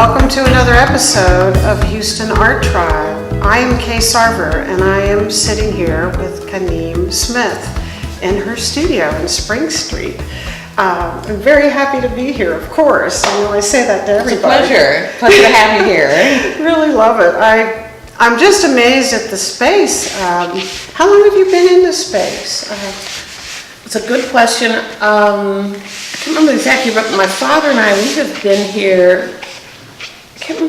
welcome to another episode of Houston Art Tribe. I am Kay Sarver, and I am sitting here with Kaneem Smith in her studio in Spring Street. I'm very happy to be here, of course. I know I say that to everybody. It's a pleasure to have you here. Really love it. I'm just amazed at the space. How long have you been in this space? It's a good question. I can't remember exactly, but my father and I, we have been here, I can't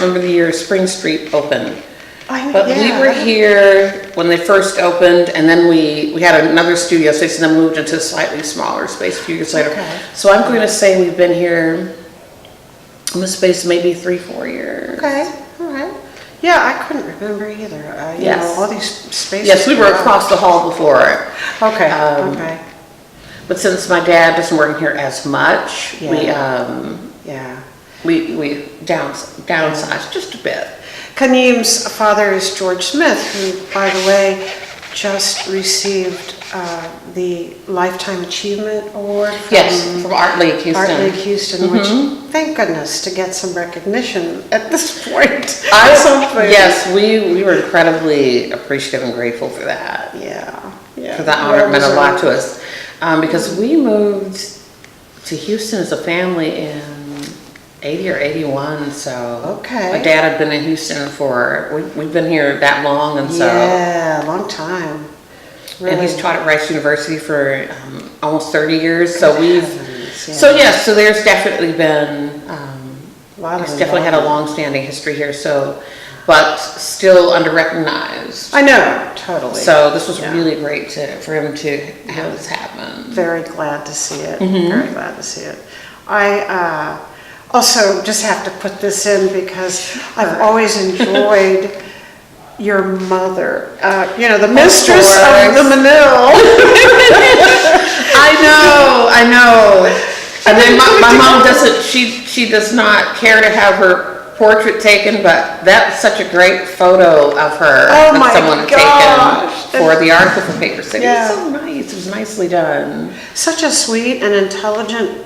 remember the year Spring Street opened. But we were here when they first opened, and then we had another studio space and then moved into a slightly smaller space a few years later. Okay. So I'm going to say we've been here in the space maybe 3-4 years. Okay, all right. Yeah, I couldn't remember either. You know, all these spaces. Yes, we were across the hall before. Okay, okay. But since my dad doesn't work here as much, we downsized just a bit. Kaneem's father is George Smith, who, by the way, just received the Lifetime Achievement Award from Art League Houston. Art League Houston, which, thank goodness, to get some recognition at this point. Yes, we were incredibly appreciative and grateful for that. Yeah. For that honor, it meant a lot to us. Because we moved to Houston as a family in 80 or 81, so my dad had been in Houston we've been here that long, and so a long time. Really? And he's taught at Rice University for almost 30 years. So so there's definitely been it's definitely had a long-standing history here. So, but still under-recognized. I know, totally. So this was really great for him to have this happen. Very glad to see it. Very glad to see it. I also just have to put this in because I've always enjoyed your mother, the mistress of the Menil. I know. And then my mom doesn't, she does not care to have her portrait taken, but that's such a great photo of her that someone had taken for the article for Papers. It was so nice. It was nicely done. Such a sweet and intelligent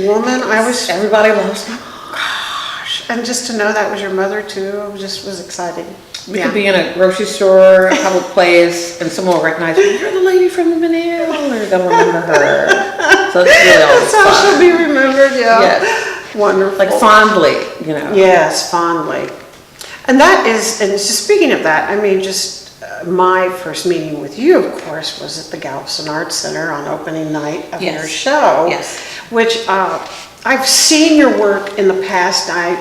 woman. Everybody loves her. Gosh, and just to know that was your mother too, just was exciting. We could be in a grocery store, a public place, and someone will recognize you. You're the lady from the Menil, or they'll remember her. So it's really always fun. That's how she'll be remembered. Yes. Wonderful. Like fondly, Yes, fondly. And just speaking of that, I mean, my first meeting with you, of course, was at the Galveston Arts Center on opening night of your show. Yes. Which I've seen your work in the past. I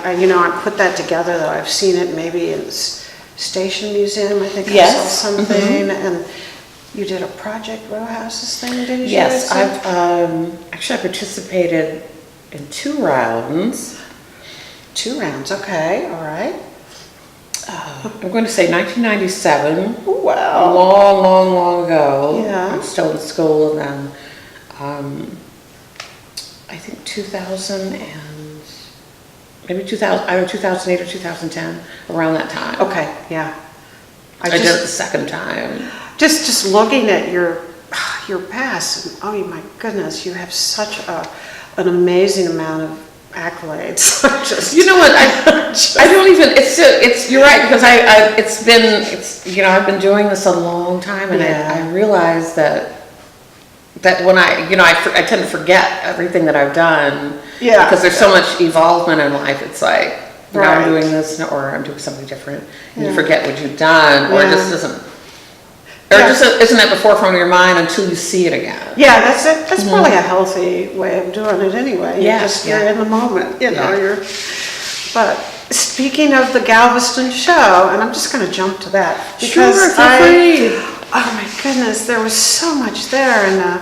put that together, though. I've seen it maybe in Station Museum. I think I saw something, and you did a Project Row Houses thing, didn't you? Yes, I've actually participated in 2 rounds. 2 rounds, okay, all right. I'm going to say 1997. Wow. Long ago. Yeah. I'm still in school, and then I think 2000 and maybe 2008 or 2010, around that time. Okay, yeah. I did it the second time. Just looking at your past, and oh my goodness, you have such an amazing amount of accolades. You know what? I don't even. It's you're right, because I've been doing this a long time, and I realize that when I tend to forget everything that I've done. Yeah. Because there's so much evolvement in life. It's like now I'm doing this, or I'm doing something different, and you forget what you've done, or it just doesn't. Or it just isn't at the forefront of your mind until you see it again. Yeah, that's it. That's probably a healthy way of doing it anyway. You're in the moment, But speaking of the Galveston show, and I'm just going to jump to that. Because oh my goodness, there was so much there. And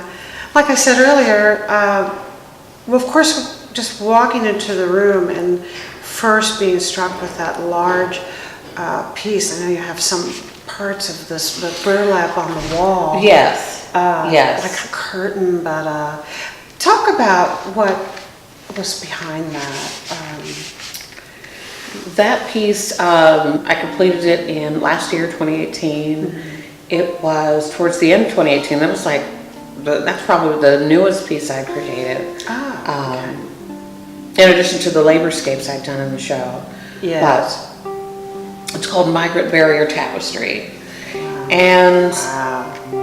like I said earlier, of course, just walking into the room and first being struck with that large piece. I know you have some parts of the burlap on the wall. Yes. Like a curtain, but talk about what was behind that. That piece, I completed it in last year, 2018. It was towards the end of 2018. That was that's probably the newest piece I created. in addition to the laborscapes I've done in the show. Yes. But it's called Migrant Barrier Tapestry. And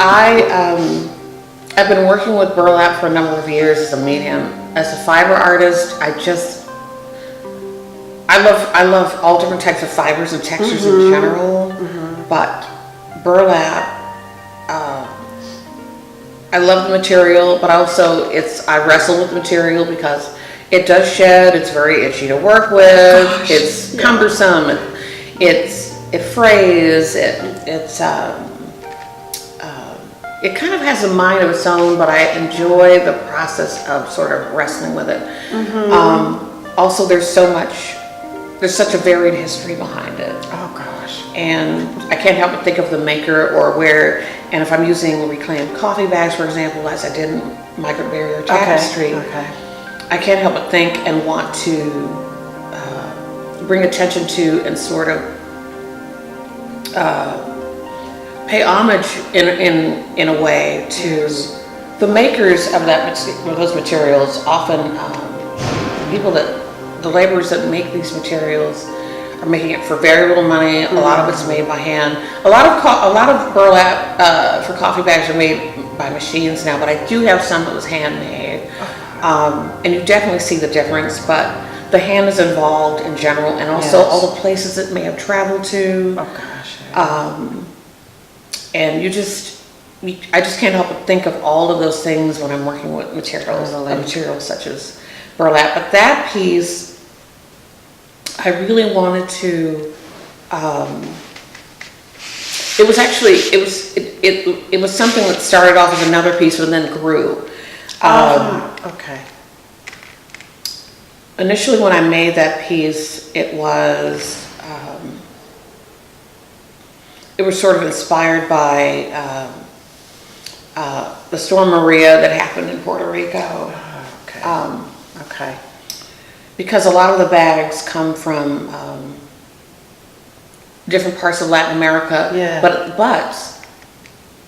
I've been working with burlap for a number of years as a medium. As a fiber artist, I love all different types of fibers and textures in general, but burlap, I love the material, but also I wrestle with the material because it does shed, it's very itchy to work with, it's cumbersome, it frays, it kind of has a mind of its own, but I enjoy the process of sort of wrestling with it. Also, there's such a varied history behind it. Oh gosh. And I can't help but think of the maker or where, and if I'm using reclaimed coffee bags, for example, as I did in Migrant Barrier Tapestry, I can't help but think and want to bring attention to and sort of pay homage in a way to the makers of those materials. Often the laborers that make these materials are making it for very little money. A lot of it's made by hand. A lot of burlap for coffee bags are made by machines now, but I do have some that was handmade. And you definitely see the difference, but the hand is involved in general, and also all the places it may have traveled to. Oh gosh. And I just can't help but think of all of those things when I'm working with materials such as burlap. But that piece, I really wanted to. It was something that started off as another piece and then grew. Okay. Initially, when I made that piece, it was sort of inspired by the Storm Maria that happened in Puerto Rico. Okay. Because a lot of the bags come from different parts of Latin America. Yeah. But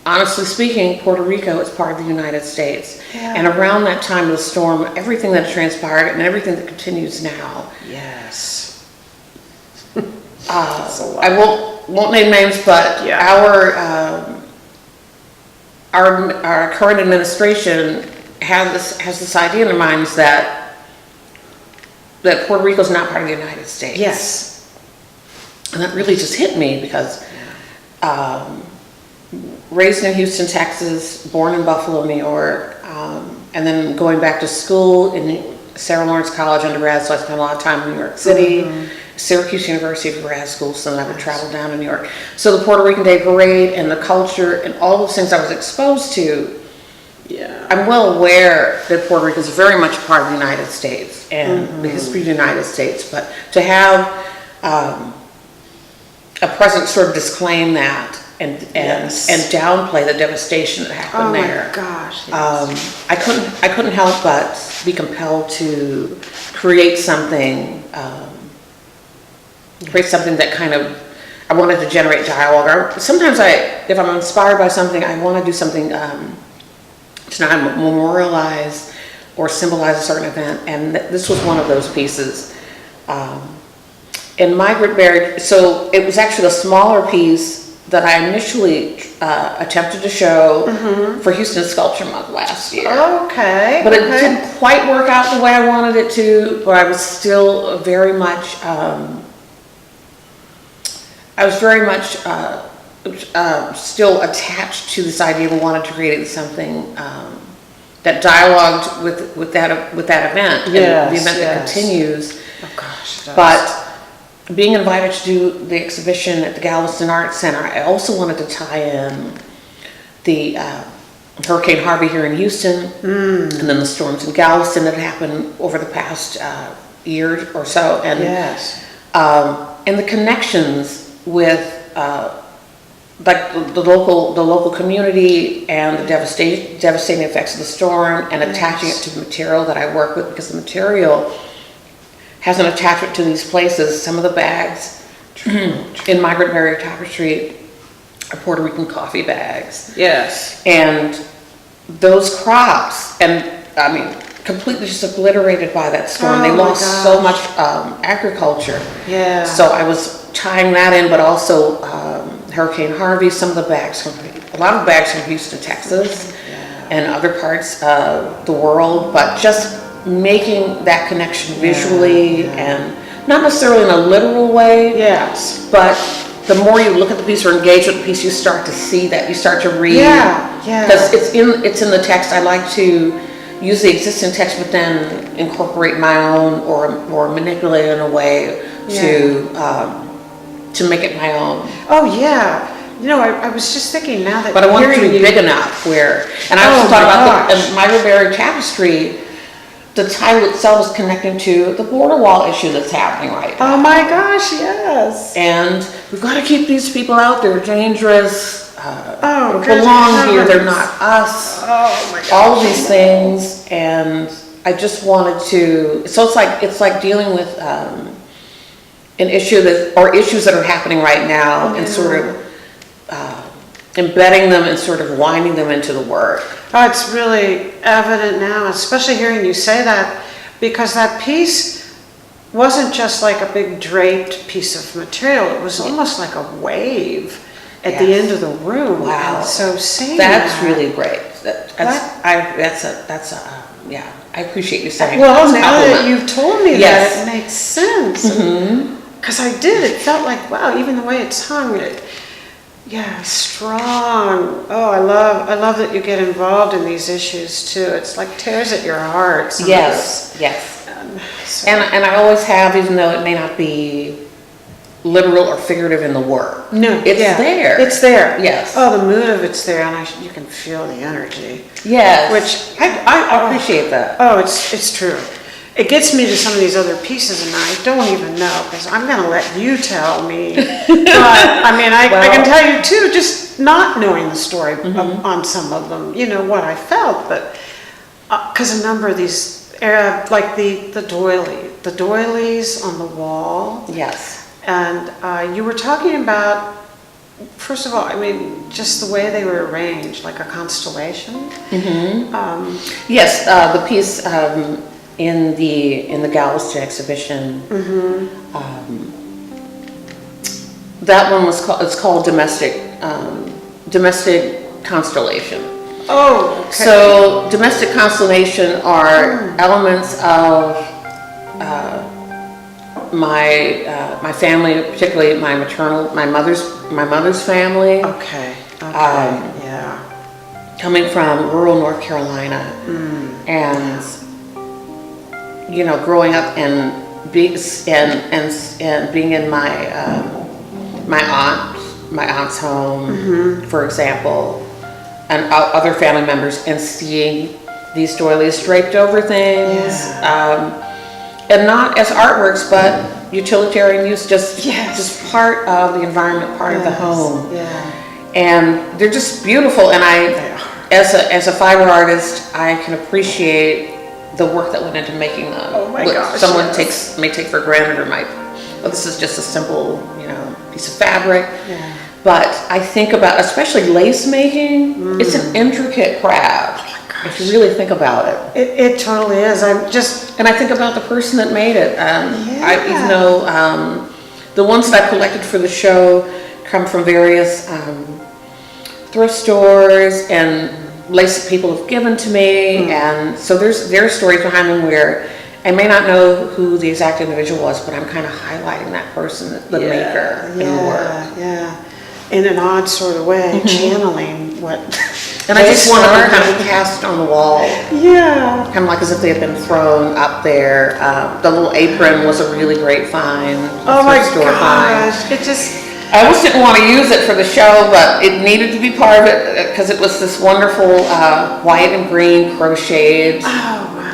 honestly speaking, Puerto Rico is part of the United States. Yeah. And around that time of the storm, everything that transpired and everything that continues now. Yes. I won't name names, but our current administration has this idea in their minds that Puerto Rico is not part of the United States. Yes. And that really just hit me because raised in Houston, Texas, born in Buffalo, New York, and then going back to school in Sarah Lawrence College undergrad, so I spent a lot of time in New York City, Syracuse University for grad school, so then I would travel down to New York. So the Puerto Rican Day Parade and the culture and all those things I was exposed to, I'm well aware that Puerto Rico is very much part of the United States and the history of the United States, but to have a president sort of disclaim that and downplay the devastation that happened there. Oh my gosh. Yes. I couldn't help but be compelled to create something that kind of, I wanted to generate dialogue. Or sometimes if I'm inspired by something, I want to do something to not memorialize or symbolize a certain event, and this was one of those pieces. In Migrant Barrier, so it was actually a smaller piece that I initially attempted to show for Houston Sculpture Month last year. Okay. But it didn't quite work out the way I wanted it to, but I was still very much, still attached to this idea of wanting to create something that dialogued with that event, and the event that continues. Oh gosh. But being invited to do the exhibition at the Galveston Arts Center, I also wanted to tie in the Hurricane Harvey here in Houston, and then the storms in Galveston that happened over the past year or so, and the connections with like the local community and the devastating effects of the storm, and attaching it to the material that I work with, because the material has an attachment to these places. Some of the bags in Migrant Barrier Tapestry are Puerto Rican coffee bags. Yes. And those crops, and I mean, completely just obliterated by that storm. They Oh my lost so much gosh. agriculture. Yeah. So I was tying that in, but also Hurricane Harvey, a lot of bags from Houston, Texas, and other parts of the world, but just making that connection visually and not necessarily in a literal way. Yes. But the more you look at the piece or engage with the piece, you start to see that, you start to read. Yeah, yeah. Because it's in the text. I like to use the existing text, but then incorporate my own or manipulate it in a way to make it my own. Oh, yeah. You know, I was just thinking now that. But I want it to be hearing you- big enough where, and I also thought about the Migrant Tapestry. The title itself is connecting to the border wall issue that's happening right now. Oh my gosh, yes. And we've got to keep these people out. They're dangerous. Oh, They good belong here. They're heavens. not us. Oh my gosh. All of these things, and I just wanted to. So it's like dealing with an issue issues that are happening right now, and sort of embedding them and sort of winding them into the work. Oh, it's really evident now, especially hearing you say that, because that piece wasn't just like a big draped piece of material. It was almost like a wave at the end of the room. Wow. And so seeing That's that, really great. Yeah. I appreciate you saying well, that. now that you've told me Yes. that, it makes sense. Because I did. It felt like, wow, even the way it's hung, strong. Oh, I love that you get involved in these issues too. It's like tears at your heart. Yes. And I always have, even though it may not be literal or figurative in the work. No, it's there. It's there. Yes. Oh, the mood of it's there, and you can feel the energy. Yes. Which I appreciate that. Oh, it's true. It gets me to some of these other pieces, and I don't even know, because I'm going to let you tell me. But I mean, I can tell you too, just not knowing the story on some of them, you know, what I felt, but because a number of these, like the doilies on the wall. Yes. And you were talking about, first of all, I mean, just the way they were arranged, like a constellation. Yes, the piece in the Galveston exhibition. That one it's called domestic constellation. Oh, okay. So domestic constellation are elements of my family, particularly my mother's family. Okay. Yeah. Coming from rural North Carolina, and you know, growing up and being in my aunt's home, for example, and other family members, and seeing these doilies draped over things, and not as artworks, but utilitarian use, just part of the environment, part of the home. Yeah. And they're just beautiful, and as a fiber artist, I can appreciate the work that went into making them. Oh my gosh, someone yes. may take for granted or might, oh, this is just a simple, you know, piece of fabric. Yeah. But I think about, especially lace making, it's an intricate craft. If you really think about it. It totally is. And I think about the person that made it. Even though the ones that I collected for the show come from various thrift stores and lace that people have given to me, and so there are stories behind them where I may not know who the exact individual was, but I'm kind of highlighting that person, the maker, in the work. Yeah, in an odd sort of way, channeling what. And I just wanted them kind of cast on the wall. Yeah. Kind of like as if they had been thrown up there. The little apron was a really great find. Oh my gosh! It just. I almost didn't want to use it for the show, but it needed to be part of it because it was this wonderful white and green crocheted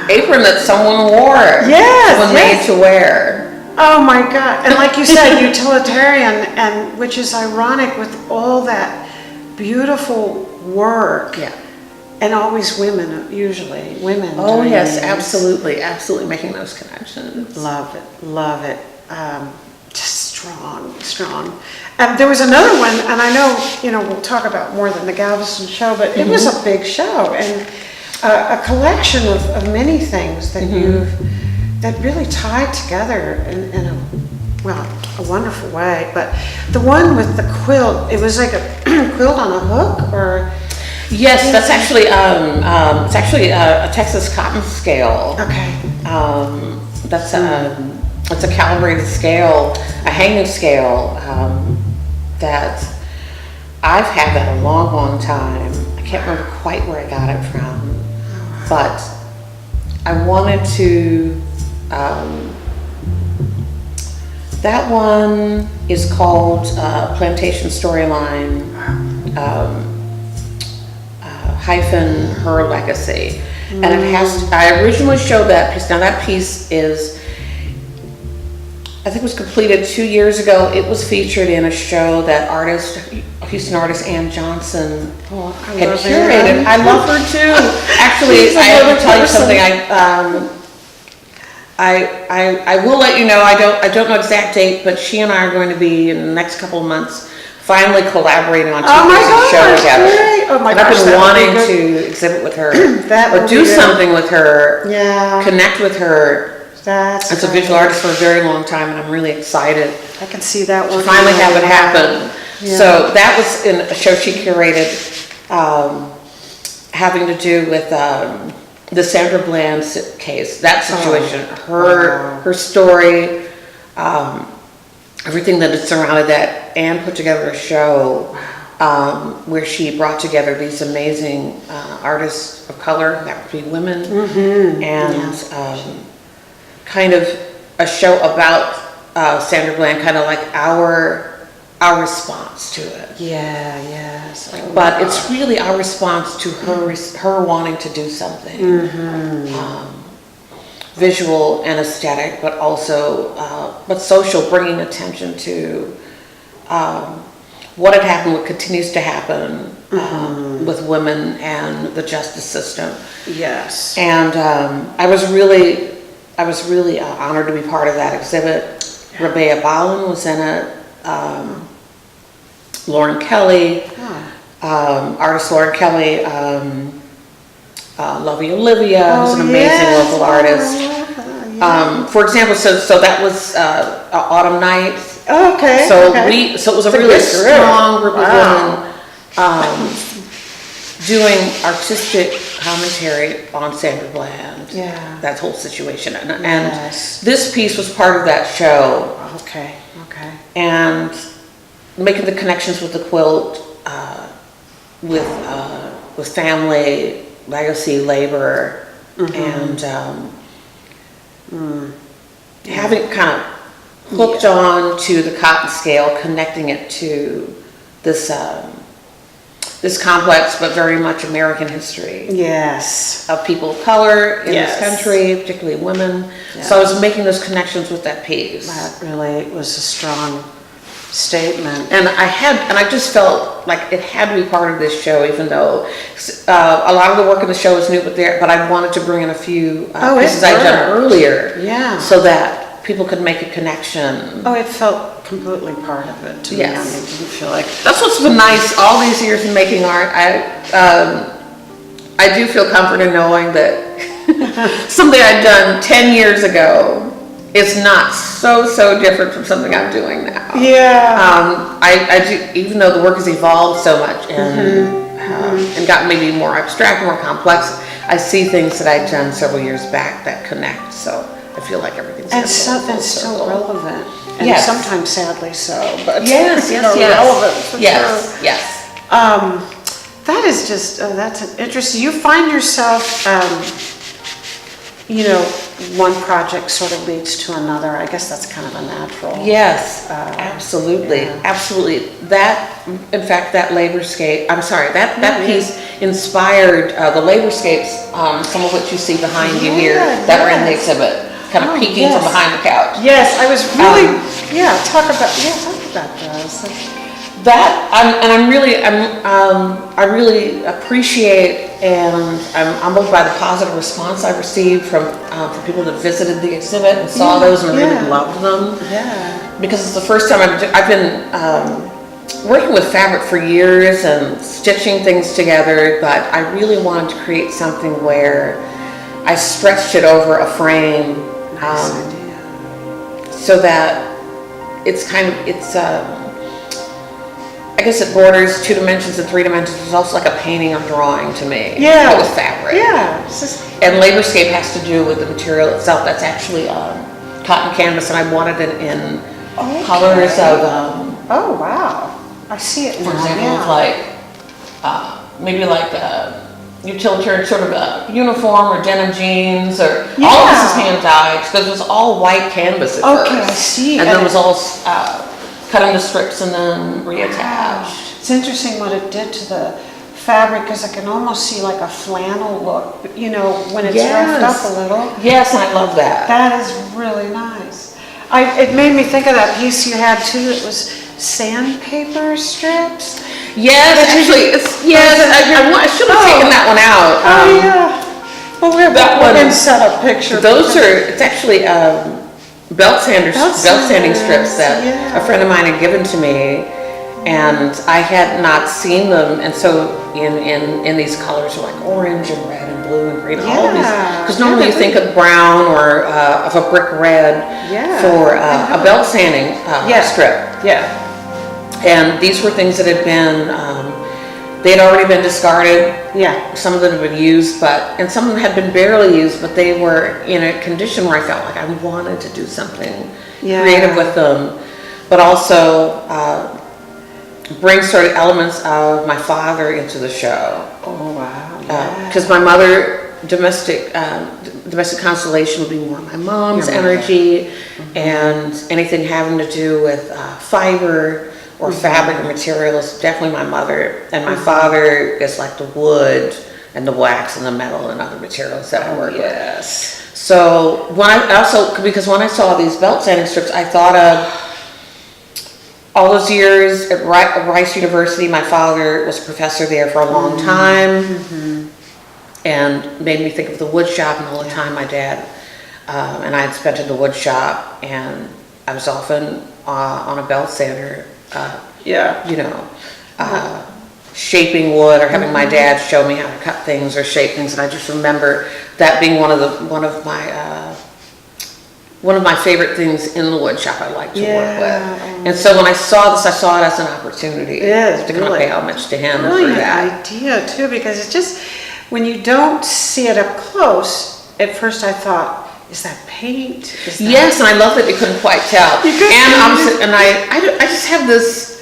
apron that someone wore. Yes, made to wear. Oh my God! And like you said, utilitarian, and which is ironic with all that beautiful work. Yeah. And always women, usually women. Oh yes, these. absolutely making those connections. Love it. Just strong. There was another one, and I know, we'll talk about more than the Galveston show, but it was a big show. And a collection of many things that that really tied together in a, well, a wonderful way. But the one with the quilt, it was like a quilt on a hook, or? Yes, that's actually, it's actually a Texas cotton scale. Okay. It's a calibrated scale, a hanging scale, that I've had that a long, long time. I can't remember quite where I got it from, but I wanted to, that one is called Plantation Storyline, hyphen Her Legacy. And it has, I originally showed that piece. Now that piece is, I think it was completed 2 years ago. It was featured in a show that Houston artist Ann Johnson had curated. I love her too. Actually, I have to tell you something. I will let you know. I don't know exact date, but she and I are going to be in the next couple of months finally collaborating on two pieces of show together. Great. Oh my and gosh, I've been wanting to exhibit with her, or do something with her, connect with her. As a visual artist for a very long time, and I'm really excited. I can see that one. To finally have it happen. Yeah. So that was in a show she curated, having to do with the Sandra Bland case, that situation, her story, everything that had surrounded that, and put together a show where she brought together these amazing artists of color, that would be women, and kind of a show about Sandra Bland, kind of like our response to it. Yeah, yes. But it's really our response to her wanting to do something visual and aesthetic, but also but social, bringing attention to what had happened, what continues to happen with women and the justice system. Yes. And I was really honored to be part of that exhibit. Rabea Ballin was in it. Lauren Kelly, artist Lauren Kelly, Lovey Olivia, who's an amazing local artist. For example, so that was Autumn Night. Okay. So it was a really strong group of women doing artistic commentary on Sandra Bland. Yeah. That whole situation. And this piece was part of that show. Okay. And making the connections with the quilt, with family, legacy, labor, and having kind of hooked on to the cotton scale, connecting it to this this complex but very much American history. Yes. Of people of color in this country, particularly women. Yes. So I was making those connections with that piece. That really was a strong statement. And I just felt like it had to be part of this show, even though a lot of the work in the show is new, but I wanted to bring in a few pieces I'd done earlier. Yeah. So that people could make a connection. Oh, it felt completely part of it to me. I mean, it didn't feel like... That's what's been nice all these years in making art. I do feel comfort in knowing that something I'd done 10 years ago is not so different from something I'm doing now. Yeah. I do, even though the work has evolved so much and gotten maybe more abstract, more complex, I see things that I'd done several years back that connect. So I feel like everything's still relevant. And sometimes sadly so, but yes, relevant for sure. Yes. That is just, that's an interesting, you find yourself, one project sort of leads to another. I guess that's kind of a natural. Yes, absolutely. Yeah. Absolutely. That, in fact, that laborscape, that piece inspired the laborscapes, some of which you see behind you here that were in the exhibit. Kind of peeking from behind the couch. Yes, I was really, talk about those. I really appreciate and I'm humbled by the positive response I received from people that visited the exhibit and saw those and really loved them. Yeah. Because it's the first time I've been working with fabric for years and stitching things together, but I really wanted to create something where I stretched it over a frame, so that it's kind of, I guess it borders 2 dimensions and 3 dimensions. It's also like a painting or drawing to me. Yeah. But with fabric. Yeah. And Laborscape has to do with the material itself. That's actually cotton canvas, and I wanted it in colors of, oh, wow. I see it now. for example, like, maybe like utilitarian sort of a uniform or denim jeans, or all of this is hand dyed because it was all white canvas at first. Okay, I see. And then it was all cut into strips and then reattached. It's interesting what it did to the fabric, because I can almost see like a flannel look, you know, when it's roughed up a little. Yes, and I love that. That is really nice. It made me think of that piece you had too. It was sandpaper strips. Yes, actually, I should have taken that one out. Yeah. Well, we can set a picture. It's actually belt sanding strips that a friend of mine had given to me, and I had not seen them, and so in these colors are like orange and red and blue and green, all of these, because normally you think of brown or of a brick red for a belt sanding strip. Yeah. And these were things that had been, they had already been discarded. Yeah. Some of them had been used, and some of them had been barely used, but they were in a condition where I felt like I wanted to do something creative with them, but also bring sort of elements of my father into the show. Oh, wow. Because my mother, domestic Constellation would be more my mom's energy, and anything having to do with fiber or fabric or material is definitely my mother, and my father is like the wood and the wax and the metal and other materials that I work with. So because when I saw these belt sanding strips, I thought of all those years at Rice University. My father was a professor there for a long time, and made me think of the wood shop and all the time my dad and I had spent in the wood shop, and I was often on a belt sander. Shaping wood, or having my dad show me how to cut things or shape things, and I just remember that being one of my favorite things in the wood shop I like to work with. And so when I saw this, I saw it as an opportunity to kind of pay homage to him. Brilliant idea too, because it's just, when you don't see it up close, at first I thought, is that paint? Yes, and I love that you couldn't quite tell. And I just have this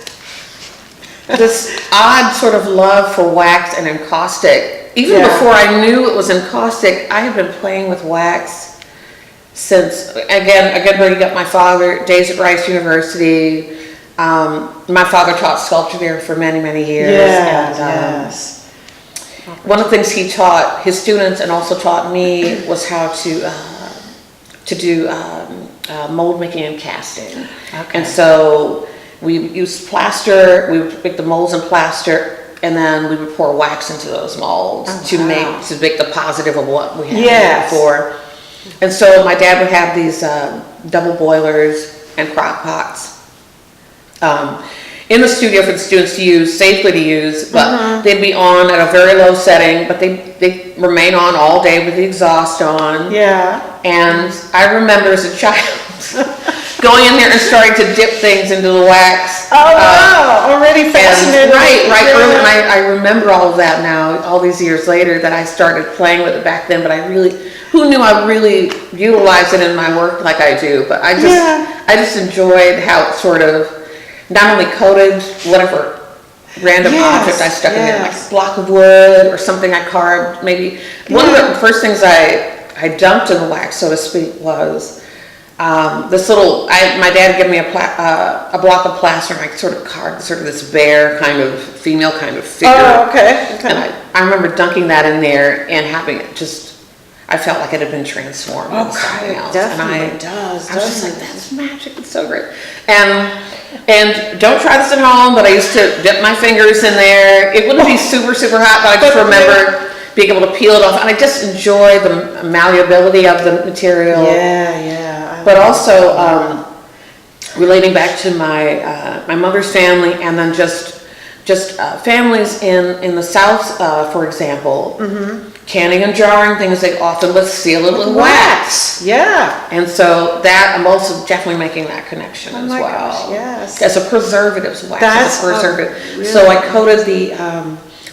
odd sort of love for wax and encaustic. Even before I knew it was encaustic, I had been playing with wax since, again bringing up my father, days at Rice University. My father taught sculpture there for many, many years. One of the things he taught his students and also taught me was how to do mold making and casting. And so we used plaster. We would make the molds in plaster, and then we would pour wax into those molds to make the positive of what we had before. And so my dad would have these double boilers and crock pots in the studio for the students to use, safely to use, but they'd be on at a very low setting, but they remain on all day with the exhaust on. And I remember as a child going in there and starting to dip things into the wax. Already fascinated. Right. Early, and I remember all of that now, all these years later, that I started playing with it back then, but who knew I really utilized it in my work like I do, but I just enjoyed how it sort of not only coated whatever random object I stuck in there, like a block of wood or something I carved, maybe. One of the first things I dumped in the wax, so to speak, was this little, my dad gave me a block of plaster, and I sort of carved sort of this bear kind of, female kind of figure. And I remember dunking that in there and having it just, I felt like it had been transformed into something else. Definitely does. I was just like, that's magic, it's so great. And don't try this at home, but I used to dip my fingers in there. It wouldn't be super, super hot, but I just remember being able to peel it off, and I just enjoy the malleability of the material. But also, relating back to my mother's family, and then just families in the South, for example, canning and jarring things, they often would seal it with wax. Yeah. And so that, I'm also definitely making that connection as well. Gosh, yes. As a preservative, wax That's as a preservative. really So I coated the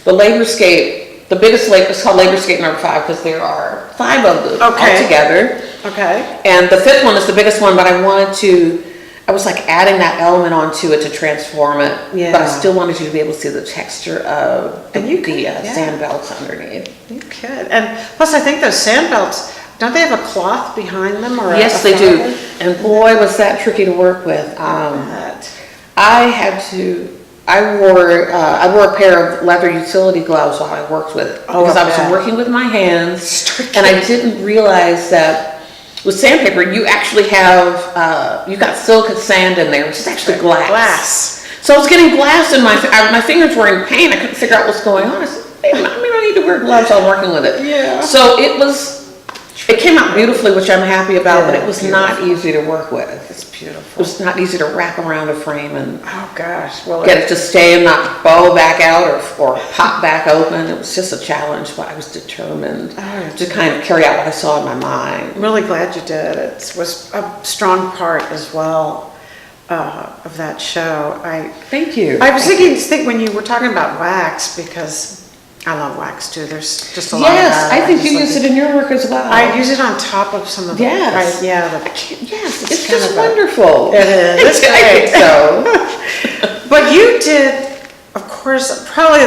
Laborscape, the biggest labor, it's called Laborscape number 5 because there are 5 of them altogether. Okay. And the 5th one is the biggest one, but I was like adding that element onto it to transform it. Yeah. But I still wanted you to be able to see the texture of the yeah. sand belts underneath. You could. And plus I think those sand belts, don't they have a cloth behind them? Or Yes, they do. And boy, was that tricky to work with. I wore a pair of leather utility gloves while I worked with it. Because I was working with my hands. And I didn't realize that with sandpaper, you actually have, you got silicate sand in there, which is actually glass. So I was getting glass in my fingers were in pain. I couldn't figure out what's going on. I said, hey, maybe I need to wear gloves while working with it. Yeah. So it came out beautifully, which I'm happy about, but it was not easy to work with. It's beautiful. It was not easy to wrap around a frame and get it to stay and not bow back out or pop back open. It was just a challenge, but I was determined to kind of carry out what I saw in my mind. I'm really glad you did. It was a strong part as well of that show. Thank you. I was thinking when you were talking about wax, because I love wax too. There's just a lot of that. Yes, I think you use it in your work as well. I use it on top of some of the... Yes. Yes, it's just wonderful. It is. It's great. I think so. But you did, of course, probably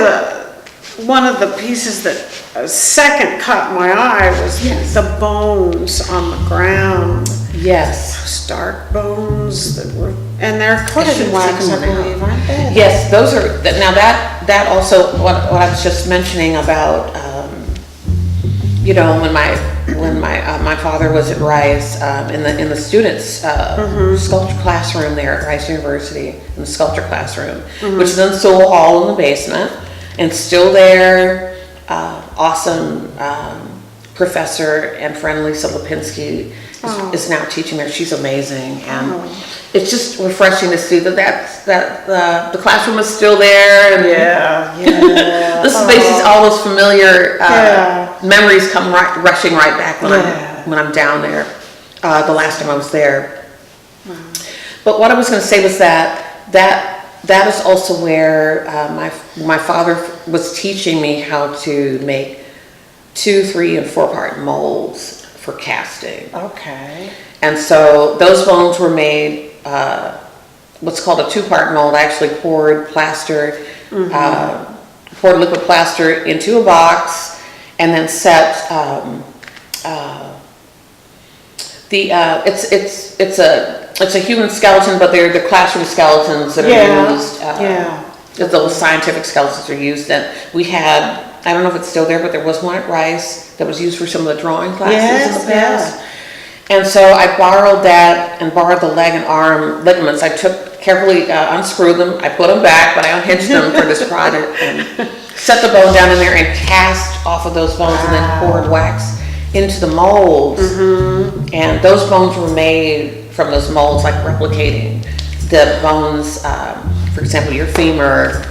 one of the pieces that second caught my eye was the bones on the ground. Yes. Those dark bones that were... And they're coated in wax, I believe, aren't they? Yes, those are, now that also, what I was just mentioning about, you know, when my father was at Rice, in the students' sculpture classroom there at Rice University, in the sculpture classroom, which is in Sewell Hall in the basement, and still there, awesome professor and friend Lisa Lipinski is now teaching there. She's amazing, and it's just refreshing to see that the classroom is still there. And the spaces, all those familiar memories come rushing right back when I'm down there. The last time I was there. But what I was going to say was that is also where my father was teaching me how to make 2, 3, and 4 part molds for casting. Okay. And so those bones were made, what's called a 2-part mold. I actually poured liquid plaster into a box, and then set it's a human skeleton, but they're the classroom skeletons that are used. Those scientific skeletons are used, and we had, I don't know if it's still there, but there was one at Rice that was used for some of the drawing classes in the past. And so I borrowed that and borrowed the leg and arm ligaments. I carefully unscrewed them. I put them back, but I unhinged them for this project and set the bone down in there and cast off of those bones and then poured wax into the molds. And those bones were made from those molds, like replicating the bones, for example, your femur,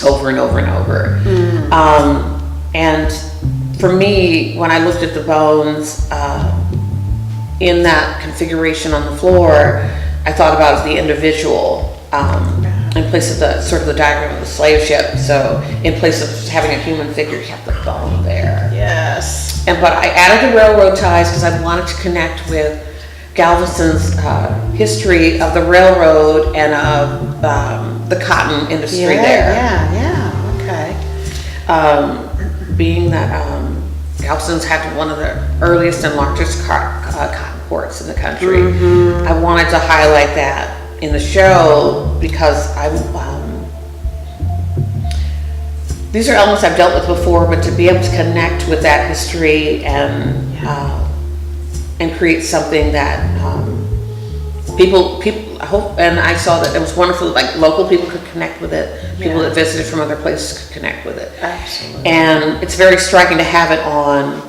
over and over and over. And for me, when I looked at the bones in that configuration on the floor, I thought about the individual in place of the sort of the diagram of the slave ship. So in place of having a human figure, you have the bone there. Yes. But I added the railroad ties because I wanted to connect with Galveston's history of the railroad and of the cotton industry there. Okay. Being that Galveston's had one of the earliest and largest cotton ports in the country, I wanted to highlight that in the show because these are elements I've dealt with before, but to be able to connect with that history and create something that people I hope, and I saw that it was wonderful, like local people could connect with it, people that visited from other places could connect with it. Absolutely. And it's very striking to have it on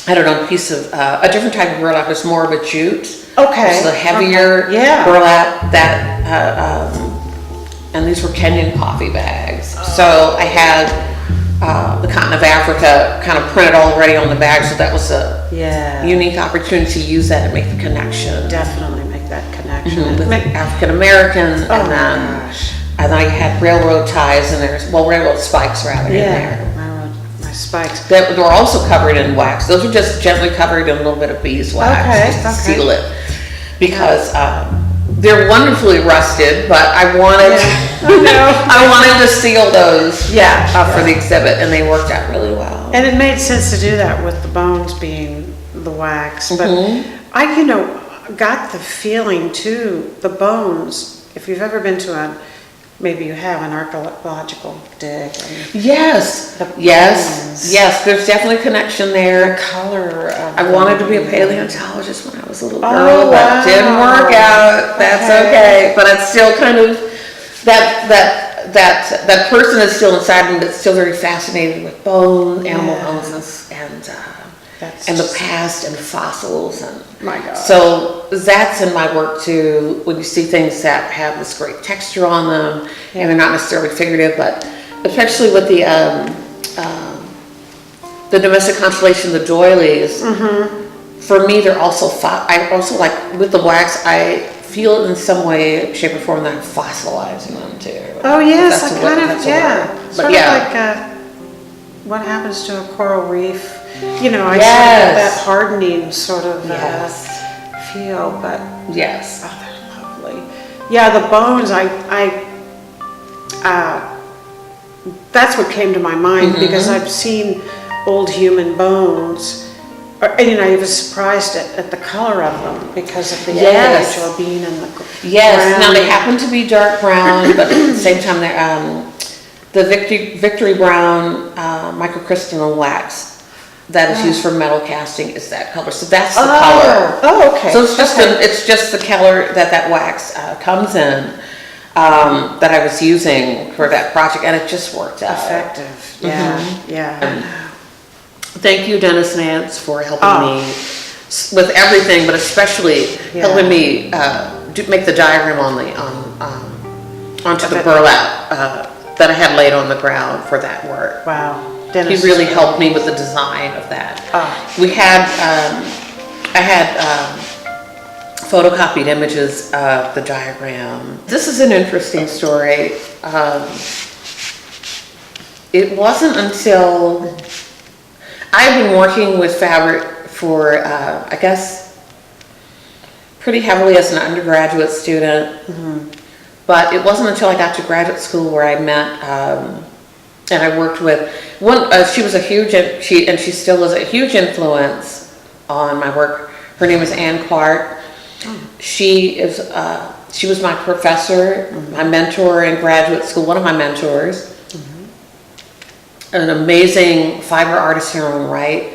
I don't know, a piece of, a different type of burlap. It's more of a jute. Okay. It's a heavier burlap that, and these were Kenyan coffee bags. So I had the continent of Africa kind of printed already on the bag, so that was a unique opportunity to use that and make the connection. Definitely make that connection. With African American, and then I had railroad ties in there, well, railroad spikes rather in there. My spikes. That were also covered in wax. Those were just gently covered in a little bit of beeswax just to seal it, because they're wonderfully rusted, but I wanted I wanted to seal those for the exhibit, and they worked out really well. And it made sense to do that with the bones being the wax. But I, got the feeling too, the bones, if you've ever been to maybe you have an archaeological dig. Yes, there's definitely a connection there. The color of I wanted to be a paleontologist when I was a little girl, but didn't work out. That's okay. But it's still kind of, that person is still inside me that's still very fascinated with bones, animal bones, and the past and fossils. And my God. So that's in my work too, when you see things that have this great texture on them, and they're not necessarily figurative, but especially with the domestic constellation, the doilies, for me, they're also, I also like, with the wax, I feel in some way, shape or form that I'm fossilizing them too. Oh yes, I kind of, But sort of like what happens to a coral reef. I sort of get that hardening sort of feel, but they're lovely. Yeah, the bones, that's what came to my mind, because I've seen old human bones, and I was surprised at the color of them because of the age or being in the brown. Now they happen to be dark brown, but at the same time, they're the Victory Brown microcrystalline wax that is used for metal casting is that color. So that's the color. Oh, okay. So it's just the color that wax comes in, that I was using for that project, and it just worked out. Effective. Yeah. Thank you, Dennis Nance, for helping me with everything, but especially helping me make the diagram onto the burlap that I had laid on the ground for that work. Wow. He really helped me with the design of that. We had, I had photocopied images of the diagram. This is an interesting story. It wasn't until I've been working with fabric for, I guess, pretty heavily as an undergraduate student, but it wasn't until I got to graduate school where I met, and I worked with one. She was a huge, and she still is a huge influence on my work. Her name is Ann Clark. She was my professor, my mentor in graduate school, one of my mentors. An amazing fiber artist here on right.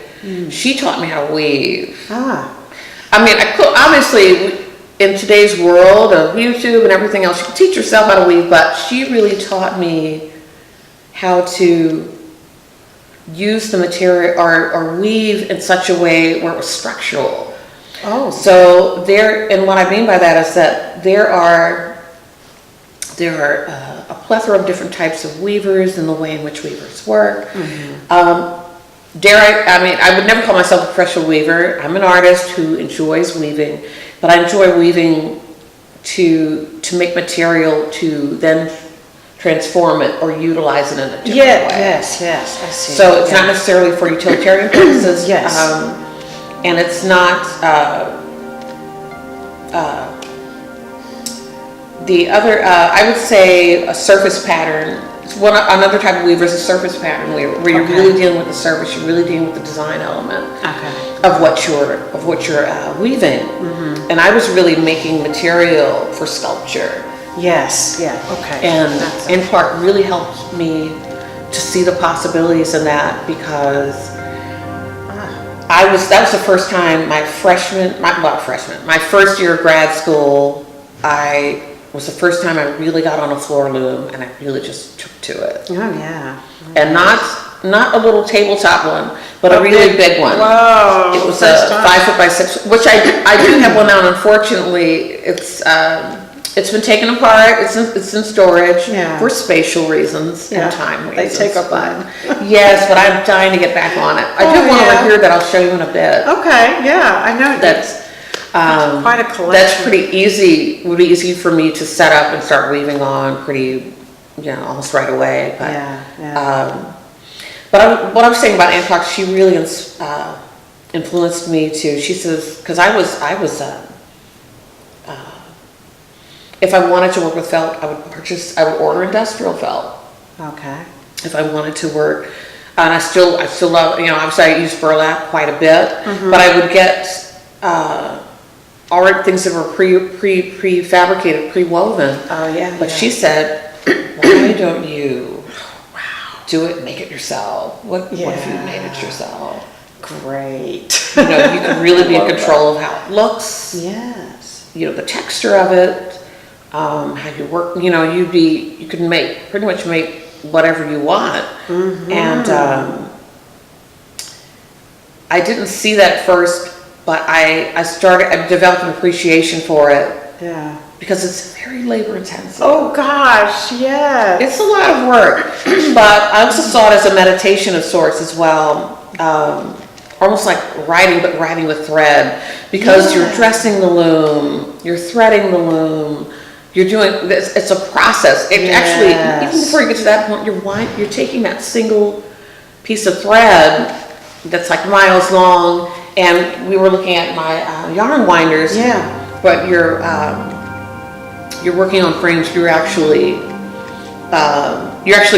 She taught me how to weave. I mean, I could, obviously, in today's world of YouTube and everything else, you can teach yourself how to weave, but she really taught me how to use the material or weave in such a way where it was structural. So and what I mean by that is that there are a plethora of different types of weavers and the way in which weavers work. I would never call myself a professional weaver. I'm an artist who enjoys weaving, but I enjoy weaving to make material to then transform it or utilize it in a different way. Yes, I see. So it's not necessarily for utilitarian purposes. And it's not, the other, I would say a surface pattern. Another type of weaver is a surface pattern weaver, where you're really dealing with the surface, you're really dealing with the design element of what you're weaving. And I was really making material for sculpture. And in part really helped me to see the possibilities in that, because that was the first time my first year of grad school, was the first time I really got on a floor loom and I really just took to it. And not not a little tabletop one, but a really big one. Wow. It was a 5 foot by 6, which I do have one now, and unfortunately, it's been taken apart. It's in storage for spatial reasons and time reasons. They take up time. Yes, but I'm dying to get back on it. I do have one over here that I'll show you in a bit. Okay, yeah, I know. That's quite a collection. That's pretty easy. Would be easy for me to set up and start weaving on pretty, almost right away. But what I was saying about Anne Cox, she really influenced me too. She says, because I was if I wanted to work with felt, I would order industrial felt. Okay. If I wanted to work, and I still love, obviously I use burlap quite a bit, but I would get already things that were prefabricated, pre-woven. Oh yeah. But she said, why don't you do it and make it yourself? What if you made it yourself? Great. You can really be in control of how it looks. Yes. The texture of it. How you work, you can pretty much make whatever you want. And I didn't see that at first, but I developed an appreciation for it. Yeah. Because it's very labor intensive. Oh gosh, yes. It's a lot of work, but I also saw it as a meditation of sorts as well. Almost like writing, but writing with thread, because you're dressing the loom, you're threading the loom. You're doing this. It's a process. It actually, even before you get to that point, you're taking that single piece of thread that's like miles long, and we were looking at my yarn winders. Yeah. But you're working on frames. You're actually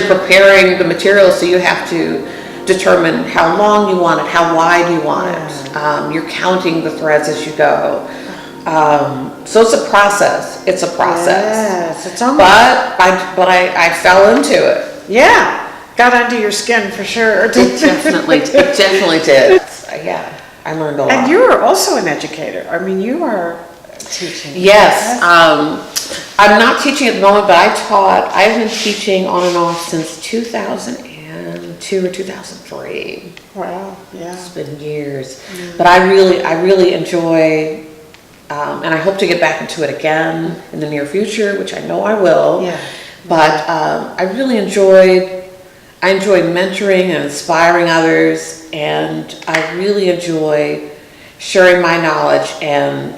preparing the material, so you have to determine how long you want it, how wide you want it. You're counting the threads as you go. So it's a process. It's a process. Yes, it's almost. But I fell into it. Yeah, got under your skin for sure. It definitely did. I learned a lot. And you are also an educator. I mean, you are teaching. Yes. I'm not teaching at the moment, but I've been teaching on and off since 2002 or 2003. Wow. Yeah. It's been years, but I really enjoy. And I hope to get back into it again in the near future, which I know I will. Yeah. But I really enjoyed mentoring and inspiring others, and I really enjoy sharing my knowledge and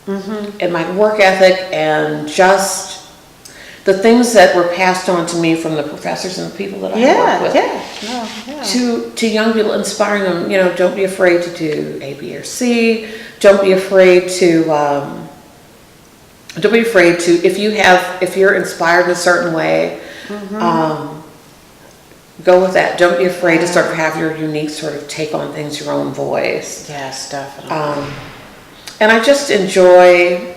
my work ethic, and just the things that were passed on to me from the professors and the people that I work with. To young people, inspiring them, don't be afraid to do A, B, or C. Don't be afraid to if you're inspired in a certain way, go with that. Don't be afraid to sort of have your unique sort of take on things, your own voice. Yes, definitely. And I just enjoy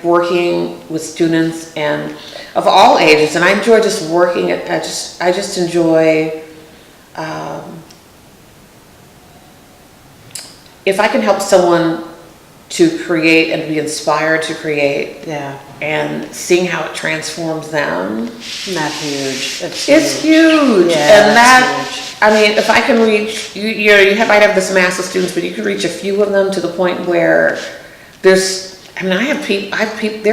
working with students and of all ages, and I enjoy just working. I just enjoy. If I can help someone to create and be inspired to create, and seeing how it transforms them, isn't that huge? It's huge. Yeah, and huge. I mean, if I can reach you might have this mass of students, but you can reach a few of them to the point where there are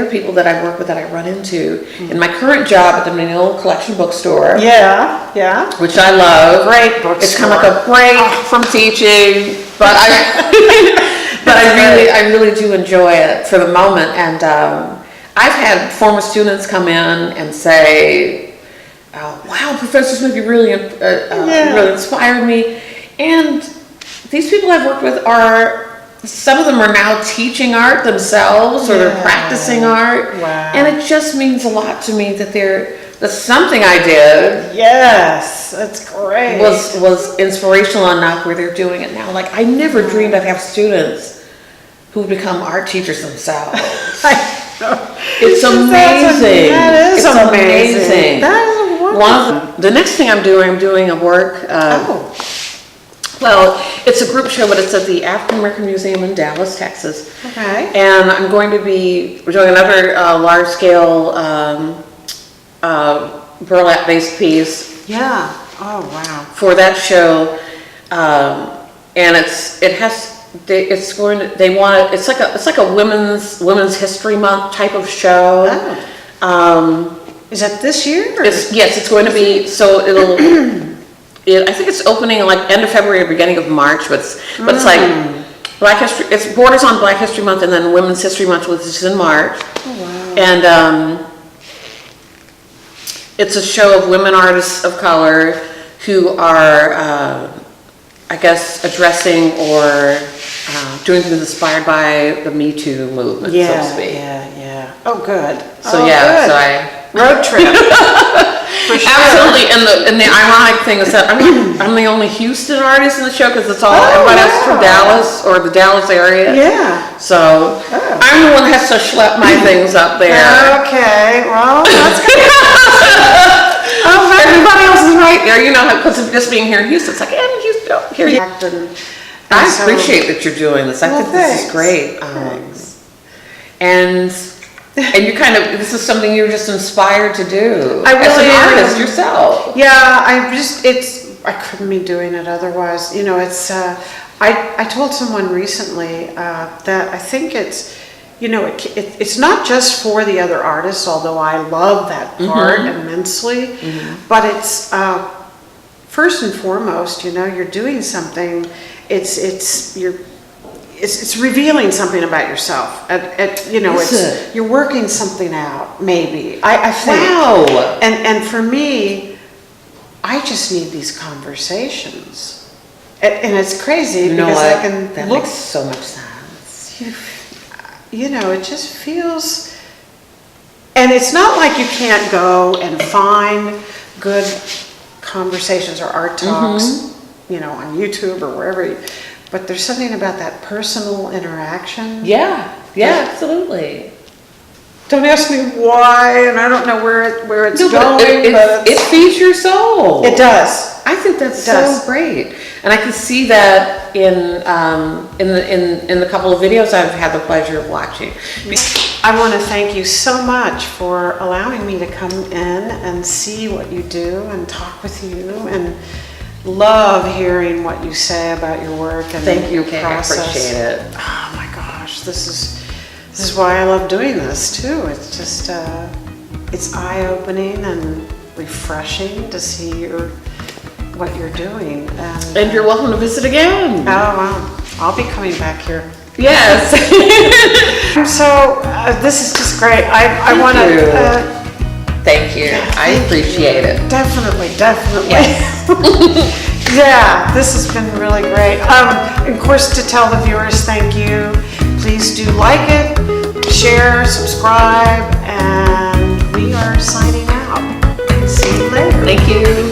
people that I work with that I run into in my current job at the Menil collection bookstore. Yeah. Which I love. Great bookstore. It's kind of like a break from teaching, but I really do enjoy it for the moment. And I've had former students come in and say, "Wow, Professor Smith, you really inspired me." And these people I've worked with some of them are now teaching art themselves, or they're practicing art. Wow. And it just means a lot to me that that's something I did. Yes, that's great. Was inspirational enough where they're doing it now. Like, I never dreamed I'd have students who would become art teachers themselves. It's amazing. That is amazing. That is wonderful. The next thing I'm doing a work. Well, it's a group show, but it's at the African American Museum in Dallas, Texas. Okay. And we're doing another large-scale burlap-based piece Yeah. Oh, wow. for that show, and it's like a women's history month type of show. Is that this year? Or? It's going to be, so I think it's opening like end of February or beginning of March, but it's like Black History, it borders on Black History Month and then Women's History Month, which is in March. Oh, wow. And it's a show of women artists of color who are, I guess, addressing or doing things inspired by the Me Too movement, so to speak. Yeah. Oh, good. So good. Road trip. Absolutely, and the ironic thing is that I'm the only Houston artist in the show because it's all everybody else is from Dallas or the Dallas area. Yeah. So I'm the one that has to schlep my things up there. Okay, well, that's good. Everybody else is right there, you know, because of just being here in Houston. It's like, I'm in Houston, here you I appreciate that you're doing this. I think this is great. And you this is something you're just inspired to do. I really as an artist yourself. Yeah, I couldn't be doing it otherwise. You know, it's, I told someone recently that I think it's, you know, it's not just for the other artists, although I love that part immensely, but it's, first and foremost, you know, you're doing something, it's revealing something about yourself. You know, you're working something out, maybe. I think. Wow. And for me, I just need these conversations. And it's crazy because I can that look. Makes so much sense. You know, it just feels. And it's not like you can't go and find good conversations or art talks, you know, on YouTube or wherever. But there's something about that personal interaction. Yeah, absolutely. Don't ask me why, and I don't know where it's going. But it feeds your soul. It does. I think that's so great, and I can see that in the couple of videos I've had the pleasure of watching. I want to thank you so much for allowing me to come in and see what you do and talk with you and. Love hearing what you say about your work and thank you, Kay. I appreciate it. Oh my gosh, this is why I love doing this too. It's just it's eye-opening and refreshing to see what you're doing. And you're welcome to visit again. Oh wow, I'll be coming back here. Yes. So this is just great. I want to. Thank you. I appreciate it. Definitely. Yes. Yeah, this has been really great. Of course, to tell the viewers, thank you. Please do like it, share, subscribe, and we are signing out. See you later. Thank you.